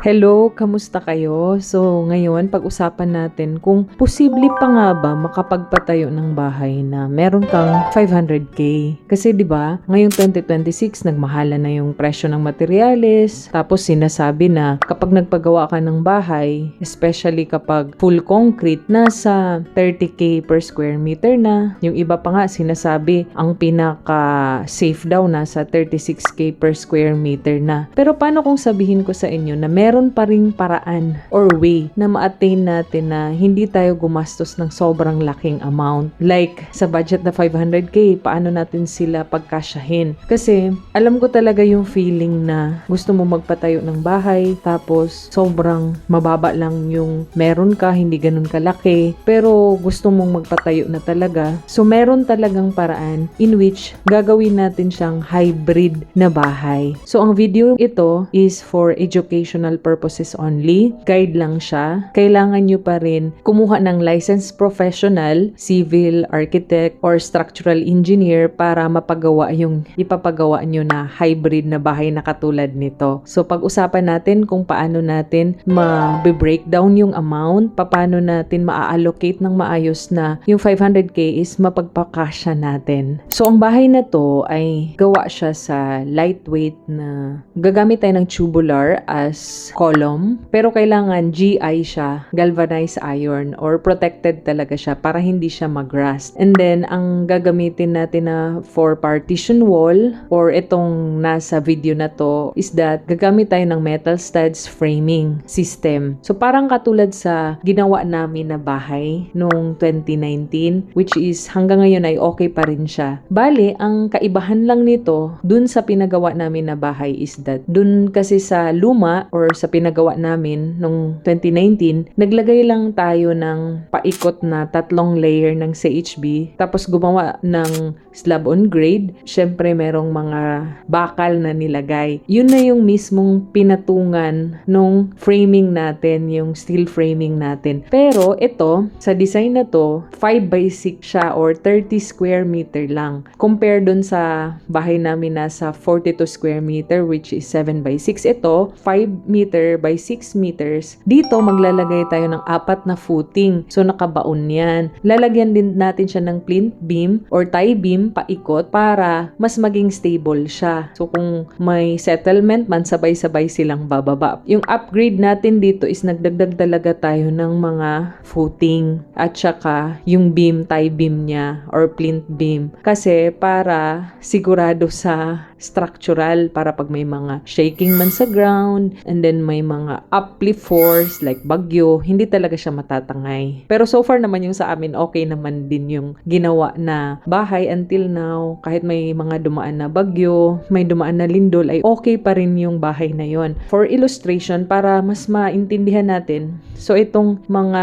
Hello, kamusta kayo? So, ngayon pag-usapan natin kung posible pa nga ba makapagpatayo ng bahay na meron kang 500k. Kasi 'di ba, ngayong 2026 nagmahala na yung presyo ng materyales. Tapos sinasabi na kapag nagpagawa ka ng bahay, especially kapag full concrete, nasa 30k per square meter na. Yung iba pa nga sinasabi ang pinaka safe daw nasa 36k per square meter na. Pero paano kung sabihin ko sa inyo na meron pa ring paraan or way na ma-attain natin na hindi tayo gumastos ng sobrang laking amount. Like, sa budget na 500k, paano natin sila pagkasyahin? Kasi, alam ko talaga yung feeling na gusto mo magpatayo ng bahay, tapos sobrang mababa lang yung meron ka, hindi ganun kalaki, pero gusto mong magpatayo na talaga. So, meron talagang paraan in which gagawin natin siyang hybrid na bahay. So, ang video ito is for educational purposes only. Guide lang siya. Kailangan nyo pa rin kumuha ng licensed professional, civil, architect, or structural engineer para mapagawa yung ipapagawa nyo na hybrid na bahay na katulad nito. So, pag-usapan natin kung paano natin ma-breakdown yung amount, paano natin ma-allocate ng maayos na yung 500k is mapagpakasya natin. So, ang bahay na to ay gawa siya sa lightweight na gagamit tayo ng tubular as column, pero kailangan GI siya, galvanized iron, or protected talaga siya para hindi siya mag-rust. And then, ang gagamitin natin na for partition wall, or itong nasa video na to, is that gagamit tayo ng metal studs framing system. So, parang katulad sa ginawa namin na bahay noong 2019, which is hanggang ngayon ay okay pa rin siya. Bale, ang kaibahan lang nito, dun sa pinagawa namin na bahay is that, dun kasi sa luma, or sa pinagawa namin nung 2019, naglagay lang tayo ng paikot na 3 layer ng CHB, tapos gumawa ng slab on grade. Syempre, merong mga bakal na nilagay. Yun na yung mismong pinatungan nung framing natin, yung steel framing natin. Pero ito, sa design na to, 5x6 siya or 30 square meter lang. Compare dun sa bahay namin nasa 42 square meter, which is 7x6. Ito, 5 meter by 6 meters. Dito, maglalagay tayo ng 4 na footing. So, nakabaon yan. Lalagyan din natin siya ng plinth beam or tie beam paikot para mas maging stable siya. So, kung may settlement man, sabay-sabay silang bababa. Yung upgrade natin dito is nagdagdag talaga tayo ng mga footing at saka yung beam, tie beam niya or plinth beam. Kasi para sigurado sa structural, para pag may mga shaking man sa ground and then may mga uplift force like bagyo, hindi talaga siya matatangay. Pero so far naman yung sa amin, okay naman din yung ginawa na bahay until now. Kahit may mga dumaan na bagyo, may dumaan na lindol, ay okay pa rin yung bahay na yon. For illustration, para mas maintindihan natin, so itong mga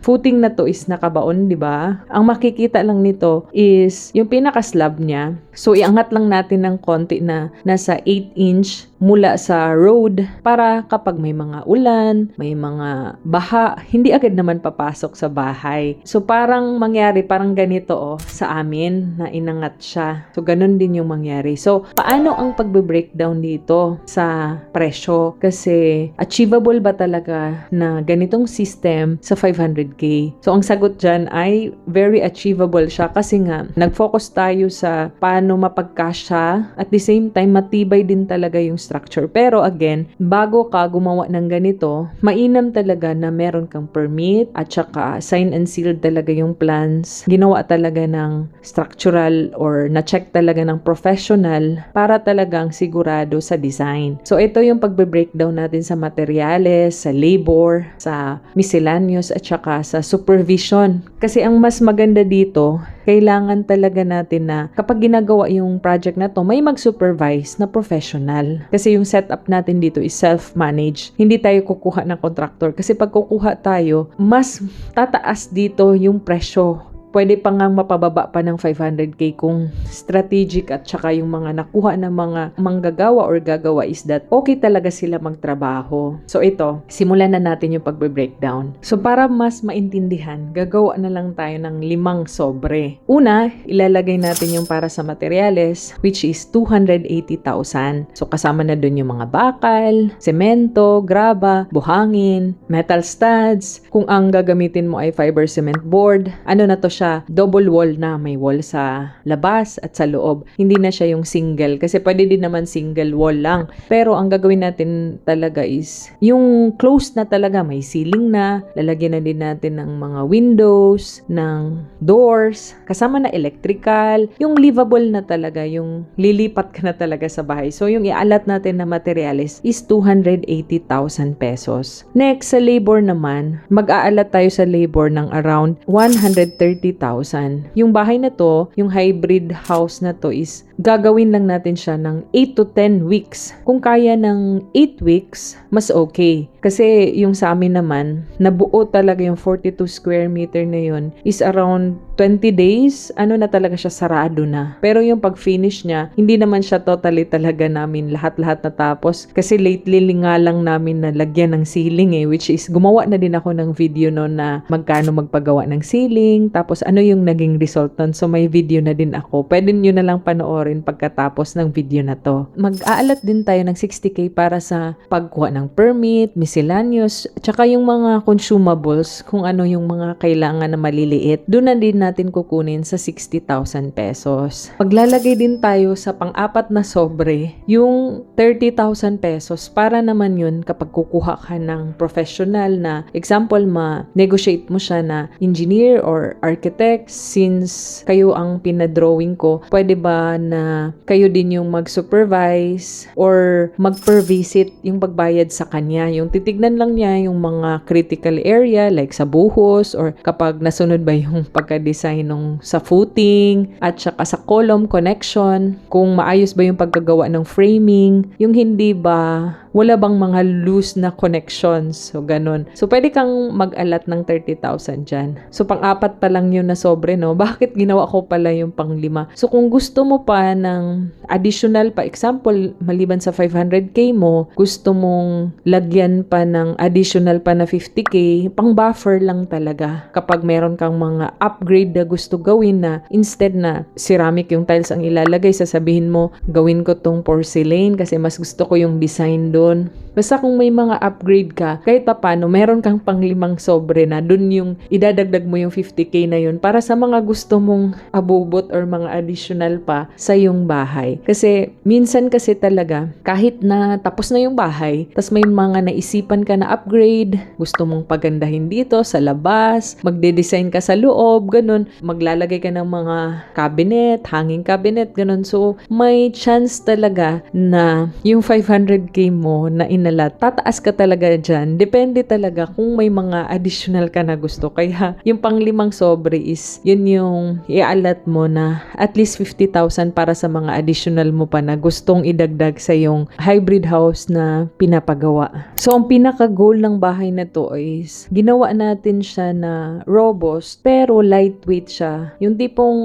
footing na to is nakabaon, di ba? Ang makikita lang nito is yung pinaka-slab niya. So iangat lang natin ng konti na nasa 8 inch mula sa road para kapag may mga ulan, may mga baha, hindi agad naman papasok sa bahay. So parang mangyari, parang ganito sa amin na inangat siya. So ganun din yung mangyari. So paano ang pagbe-breakdown dito sa presyo? Kasi achievable ba talaga na ganitong system sa 500k? So ang sagot dyan ay very achievable siya kasi nga nag-focus tayo sa paano mapagkasya at the same time matibay din talaga yung structure. Pero again, bago ka gumawa ng ganito, mainam talaga na meron kang permit at saka sign and seal talaga yung plans. Ginawa talaga ng structural or na-check talaga ng professional para talagang sigurado sa design. So ito yung pagbe-breakdown natin sa materyales, sa labor, sa miscellaneous at saka sa supervision. Kasi ang mas maganda dito, kailangan talaga natin na kapag ginagawa yung project na to, may mag-supervise na professional. Kasi yung setup natin dito is self-managed. Hindi tayo kukuha ng contractor. Kasi pag kukuha tayo, mas tataas dito yung presyo pwede pa nga mapababa pa ng 500k kung strategic at saka yung mga nakuha ng mga manggagawa or gagawa is that okay talaga sila magtrabaho. So ito, simulan na natin yung pagbe-breakdown. So para mas maintindihan, gagawa na lang tayo ng 5 sobre. Una, ilalagay natin yung para sa materyales, which is 280,000. So kasama na dun yung mga bakal, semento, graba, buhangin, metal studs. Kung ang gagamitin mo ay fiber cement board, ano na to siya, double wall na, may wall sa labas at sa loob. Hindi na siya yung single kasi pwede din naman single wall lang. Pero ang gagawin natin talaga is yung closed na talaga, may ceiling na, lalagyan na din natin ng mga windows, ng doors, kasama na electrical, yung livable na talaga, yung lilipat ka na talaga sa bahay. So yung ialat natin na materials is 280,000 pesos. Next, sa labor naman, mag-aalat tayo sa labor ng around 130,000. Yung bahay na to, yung hybrid house na to is gagawin lang natin siya ng 8 to 10 weeks. Kung kaya ng 8 weeks, mas okay. Kasi yung sa amin naman, nabuo talaga yung 42 square meter na yun is around 20 days, ano na talaga siya, sarado na. Pero yung pag-finish niya, hindi naman siya totally talaga namin lahat-lahat natapos. Kasi lately nga lang namin nalagyan ng ceiling which is gumawa na din ako ng video no na magkano magpagawa ng ceiling, tapos ano yung naging result nun. So may video na din ako. Pwede nyo na lang panoorin pagkatapos ng video na to. Mag-aalat din tayo ng 60k para sa pagkuha ng permit, miscellaneous, tsaka yung mga consumables, kung ano yung mga kailangan na maliliit. Doon na din natin kukunin sa 60,000 pesos. Maglalagay din tayo sa pang-apat na sobre, yung 30,000 pesos para naman yun kapag kukuha ka ng professional na, example, ma-negotiate mo siya na engineer or architect. Since kayo ang pinadrawing ko, pwede ba na kayo din yung mag-supervise or mag-per-visit yung pagbayad sa kanya. Yung titignan lang niya yung mga critical area like sa buhos or kapag nasunod ba yung pagka-design nung sa footing at saka sa column connection, kung maayos ba yung pagkagawa ng framing, yung hindi ba wala bang mga loose na connections. So, ganun. So, pwede kang mag-alat ng 30,000 dyan. So, pang-apat pa lang yun na sobre, no? Bakit ginawa ko pala yung pang-5? So, kung gusto mo pa ng additional pa, example, maliban sa 500k mo, gusto mong lagyan pa ng additional pa na 50k, pang-buffer lang talaga. Kapag meron kang mga upgrade na gusto gawin na, instead na ceramic yung tiles ang ilalagay, sasabihin mo, gawin ko tong porcelain kasi mas gusto ko yung design doon. Basta kung may mga upgrade ka, kahit pa paano, meron kang pang-5 sobre na dun yung idadagdag mo yung 50k na yun para sa mga gusto mong abubot or mga additional pa sa yung bahay. Kasi minsan kasi talaga, kahit na tapos na yung bahay, tas may mga naisipan ka na upgrade, gusto mong pagandahin dito sa labas, magde-design ka sa loob, ganun, maglalagay ka ng mga cabinet, hanging cabinet, ganun. So, may chance talaga na yung 500k mo na inalat, tataas ka talaga dyan. Depende talaga kung may mga additional ka na gusto. Kaya yung pang-5 sobre is yun yung ialat mo na at least 50,000 para sa mga additional mo pa na gustong idagdag sa yung hybrid house na pinapagawa. So ang pinaka-goal ng bahay na to is ginawa natin siya na robust pero lightweight siya. Yung tipong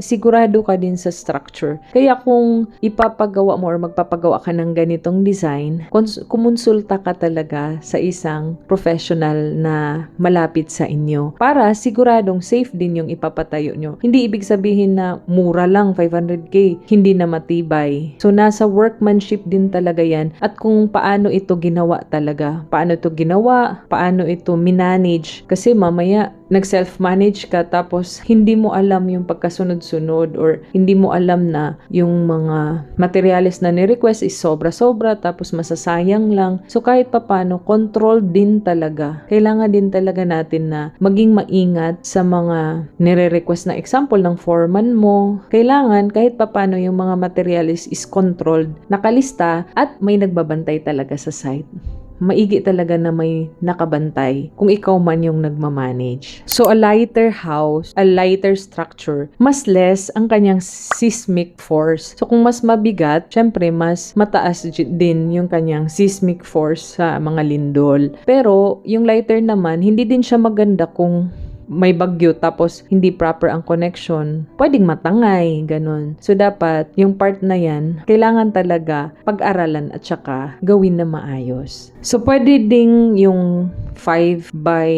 sigurado ka din sa structure. Kaya kung ipapagawa mo or magpapagawa ka ng ganitong design, kumonsulta ka talaga sa isang professional na malapit sa inyo para siguradong safe din yung ipapatayo nyo. Hindi ibig sabihin na mura lang 500k, hindi na matibay. So nasa workmanship din talaga yan at kung paano ito ginawa talaga. Paano ito ginawa, paano ito minanage. Kasi mamaya nag-self-manage ka tapos hindi mo alam yung pagkasunod-sunod or hindi mo alam na yung mga materials na ni-request is sobra-sobra tapos masasayang lang. So kahit papano, control din talaga. Kailangan din talaga natin na maging maingat sa mga nire-request na example ng foreman mo. Kailangan kahit papano yung mga materials is controlled, nakalista at may nagbabantay talaga sa site. Maigi talaga na may nakabantay kung ikaw man yung nagmamanage. So, a lighter house, a lighter structure, mas less ang kanyang seismic force. So, kung mas mabigat, syempre, mas mataas din yung kanyang seismic force sa mga lindol. Pero, yung lighter naman, hindi din siya maganda kung may bagyo tapos hindi proper ang connection, pwedeng matangay, ganun. So, dapat yung part na yan, kailangan talaga pag-aralan at saka gawin na maayos. So, pwede ding yung 5 by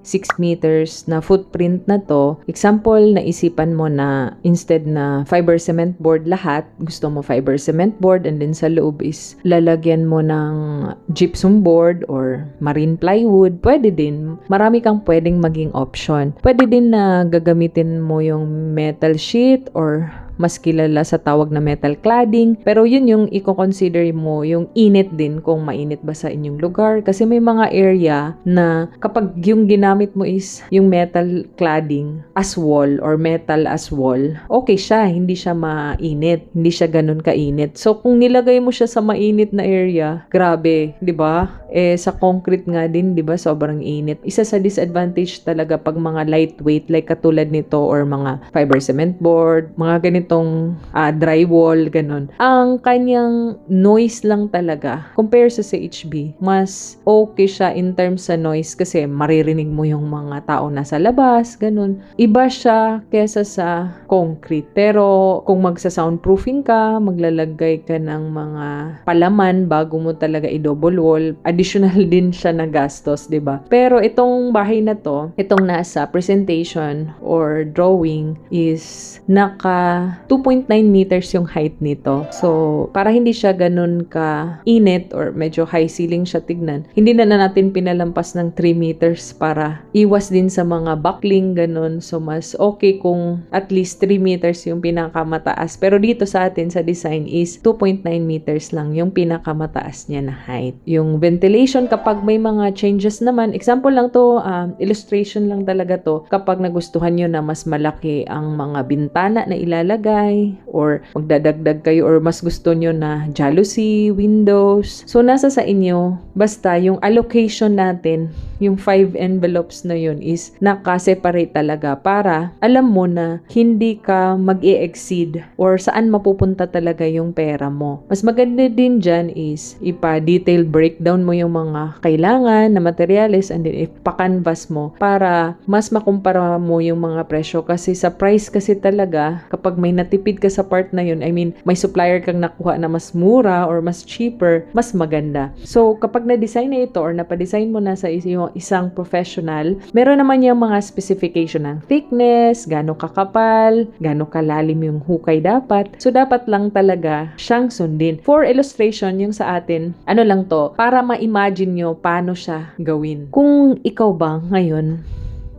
6 meters na footprint na to. Example, naisipan mo na instead na fiber cement board lahat, gusto mo fiber cement board and then sa loob is lalagyan mo ng gypsum board or marine plywood. Pwede din. Marami kang pwedeng maging option. Pwede din na gagamitin mo yung metal sheet or mas kilala sa tawag na metal cladding. Pero yun yung i-consider mo, yung init din, kung mainit ba sa inyong lugar. Kasi may mga area na kapag yung ginamit mo is yung metal cladding as wall or metal as wall, okay siya, hindi siya mainit, hindi siya ganun kainit. So kung nilagay mo siya sa mainit na area, grabe, 'di ba? Sa concrete nga din, 'di ba, sobrang init. Isa sa disadvantage talaga pag mga lightweight like katulad nito or mga fiber cement board, mga ganitong drywall, ganun. Ang kanyang noise lang talaga compare sa CHB, mas okay siya in terms sa noise kasi maririnig mo yung mga tao nasa labas, ganun. Iba siya kesa sa concrete. Pero kung magsa-soundproofing ka, maglalagay ka ng mga palaman bago mo talaga i-double wall, additional din siya na gastos, 'di ba? Pero itong bahay na to, itong nasa presentation or drawing is naka 2.9 meters yung height nito. So, para hindi siya ganun ka init or medyo high ceiling siya tignan, hindi na natin pinalampas ng 3 meters para iwas din sa mga buckling, ganun. So, mas okay kung at least 3 meters yung pinakamataas. Pero dito sa atin sa design is 2.9 meters lang yung pinakamataas niya na height. Yung ventilation, kapag may mga changes naman, example lang to, illustration lang talaga to, kapag nagustuhan nyo na mas malaki ang mga bintana na ilalagay or magdadagdag kayo or mas gusto nyo na jalousie, windows. So, nasa sa inyo. Basta yung allocation natin, yung 5 envelopes na yun is naka-separate talaga para alam mo na hindi ka mag-i-exceed or saan mapupunta talaga yung pera mo. Mas maganda din dyan is ipa-detail breakdown mo yung mga kailangan na materyales and then ipa-canvas mo para mas makumpara mo yung mga presyo kasi sa price kasi talaga kapag may natipid ka sa part na yun, I mean, may supplier kang nakuha na mas mura or mas cheaper, mas maganda. So, kapag na-design na ito or napadesign mo na sa isang professional, meron naman yung mga specification ng thickness, gano'ng kakapal, gano'ng kalalim yung hukay dapat. So, dapat lang talaga siyang sundin. For illustration, yung sa atin, ano lang to, para ma-imagine nyo paano siya gawin. Kung ikaw ba ngayon,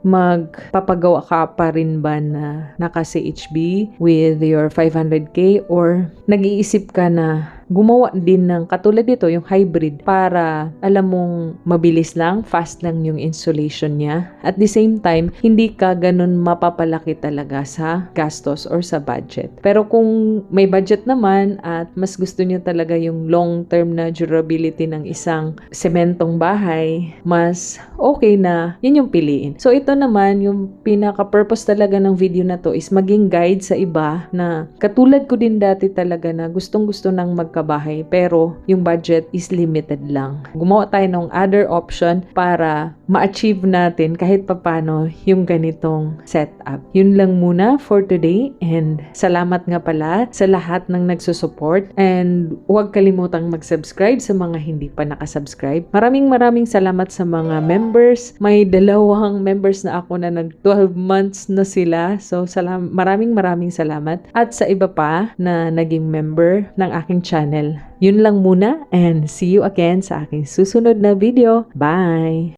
magpapagawa ka pa rin ba na naka-CHB with your 500K or nag-iisip ka na gumawa din ng katulad dito, yung hybrid, para alam mong mabilis lang, fast lang yung installation niya. At the same time, hindi ka ganun mapapalaki talaga sa gastos or sa budget. Pero kung may budget naman at mas gusto niyo talaga yung long-term na durability ng isang sementong bahay, mas okay na yun yung piliin. So ito naman, yung pinaka-purpose talaga ng video na to is maging guide sa iba na katulad ko din dati talaga na gustong-gusto ng magkabahay pero yung budget is limited lang. Gumawa tayo ng other option para ma-achieve natin kahit papano yung ganitong setup. Yun lang muna for today and salamat nga pala sa lahat ng nagsusupport and huwag kalimutang mag-subscribe sa mga hindi pa nakasubscribe. Maraming salamat sa mga members. May 2 members na ako na nag 12 months na sila. So maraming salamat. At sa iba pa na naging member ng aking channel. Yun lang muna and see you again sa aking susunod na video. Bye!